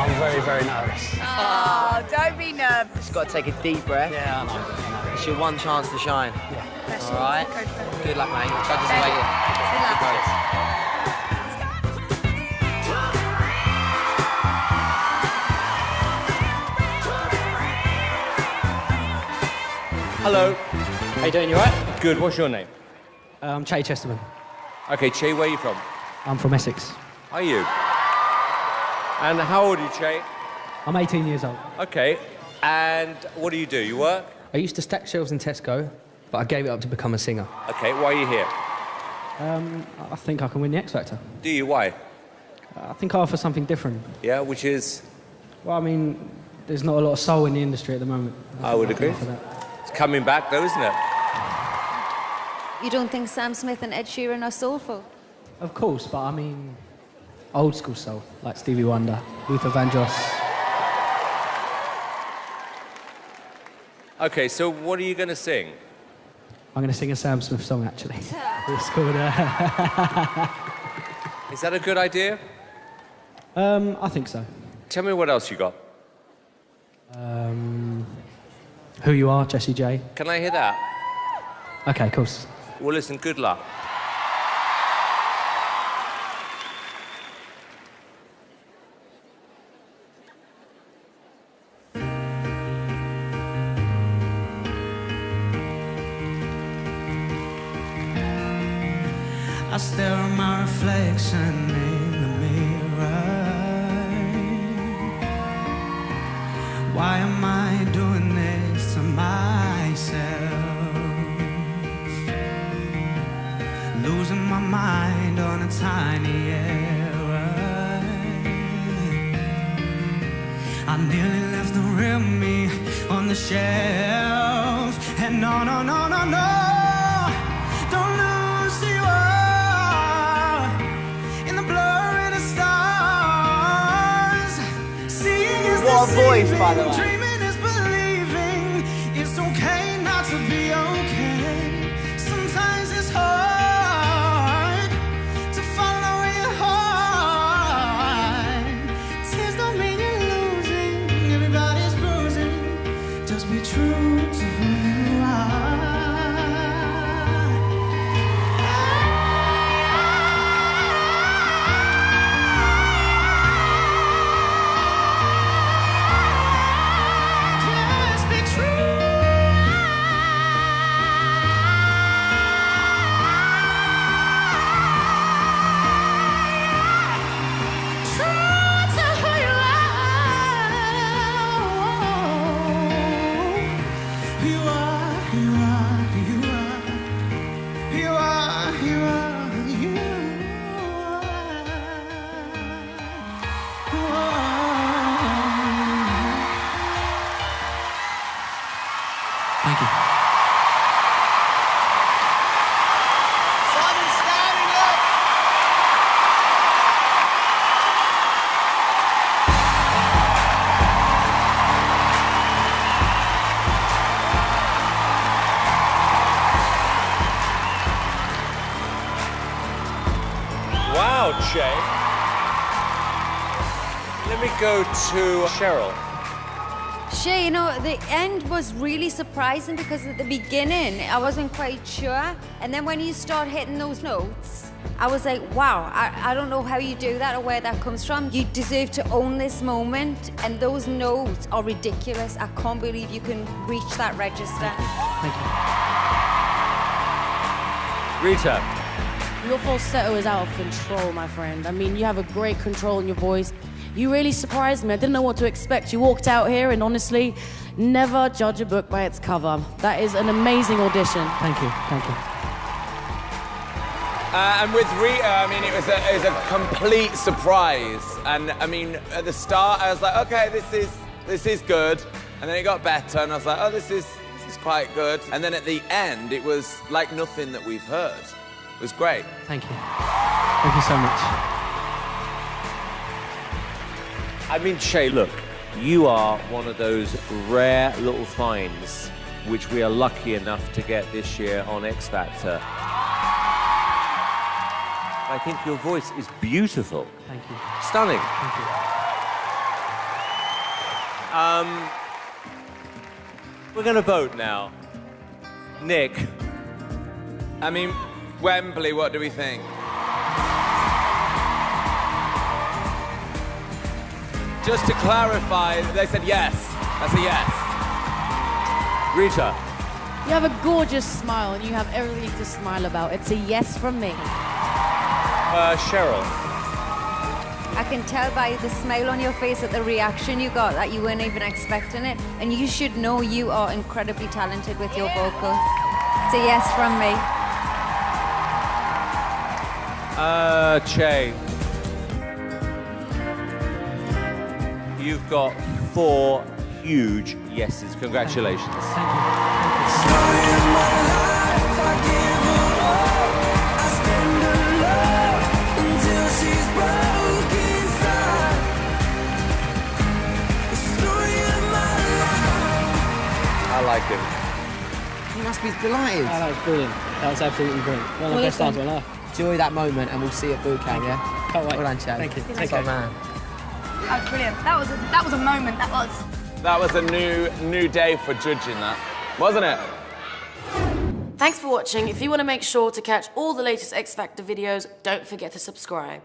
I'm very, very nervous. Oh, don't be nervous. Just got to take a deep breath. Yeah, I know. It's your one chance to shine. Yeah. All right? Good luck, mate. Judges are waiting. Good luck. Hello. How you doing, you all right? Good. What's your name? I'm Che Chesterman. Okay, Che, where are you from? I'm from Essex. Are you? And how old are you, Che? I'm 18 years old. Okay. And what do? You work? I used to stack shelves in Tesco, but I gave it up to become a singer. Okay, why are you here? I think I can win the X Factor. Do you? Why? I think I offer something different. Yeah, which is? Well, I mean, there's not a lot of soul in the industry at the moment. I would agree. For that. It's coming back though, isn't it? You don't think Sam Smith and Ed Sheeran are soulful? Of course, but I mean, old school soul, like Stevie Wonder, Luther Vandross. Okay, so what are you going to sing? I'm going to sing a Sam Smith song, actually. It's called... Is that a good idea? I think so. Tell me what else you got. Who You Are, Jessie J. Can I hear that? Okay, of course. Well, listen, good luck. I stare at my reflection in the mirror. Why am I doing this to myself? Losing my mind on a tiny error. I nearly left the real me on the shelf. And no, no, no, no, no. Don't lose who you are in the blur of the stars. Seeing is What a voice, deceiving, by the way. dreaming is believing. It's okay not to be okay. Sometimes it's hard to follow your heart. Tears don't mean you're losing. Everybody's bruising. Just be true to who you are. Just be true. True to who you are. You are, you are, you are. You are, you are, you Thank you. Simon standing up. Wow, Che. Let me go to Cheryl. Shay, you know, the end was really surprising because at the beginning, I wasn't quite sure. And then when you start hitting those notes, I was like, wow, I don't know how you do that or where that comes from. You deserve to own this moment. And those notes are ridiculous. I can't believe you can reach that register. Thank you. Rita. Your falsetto is out of control, my friend. I mean, you have a great control in your voice. You really surprised me. I didn't know what to expect. You walked out here and honestly, never judge a book by its cover. That is an amazing audition. Thank you. Thank you. And with Rita, I mean, it was a complete surprise. And I mean, at the start, I was like, okay, this is good. And then it got better, and I was like, oh, this is quite good. And then at the end, it was like nothing that we've heard. It was great. Thank you. Thank you so much. I mean, Che, look, you are one of those rare little finds which we are lucky enough to get this year on X Factor. I think your voice is beautiful. Thank you. Stunning. Thank you. We're going to vote now. Nick. I mean, Wembley, what do we think? Just to clarify, they said yes. That's a yes. Rita. You have a gorgeous smile and you have everything to smile about. It's a yes from me. Cheryl. I can tell by the smile on your face at the reaction you got that you weren't even expecting it. And you should know you are incredibly talented with your vocals. It's a yes from me. Che. You've got 4 huge yeses. Congratulations. Thank you. I like him. You must be delighted. Oh, that was brilliant. That was absolutely brilliant. One of the best times of my life. Enjoy that moment and we'll see you at boot camp, yeah? Can't wait. Well done, Chad. Thank you. Take Take care, care. man. That was brilliant. That was a moment. That was. That was a new day for judging that, wasn't it? Thanks for watching. If you want to make sure to catch all the latest X Factor videos, don't forget to subscribe.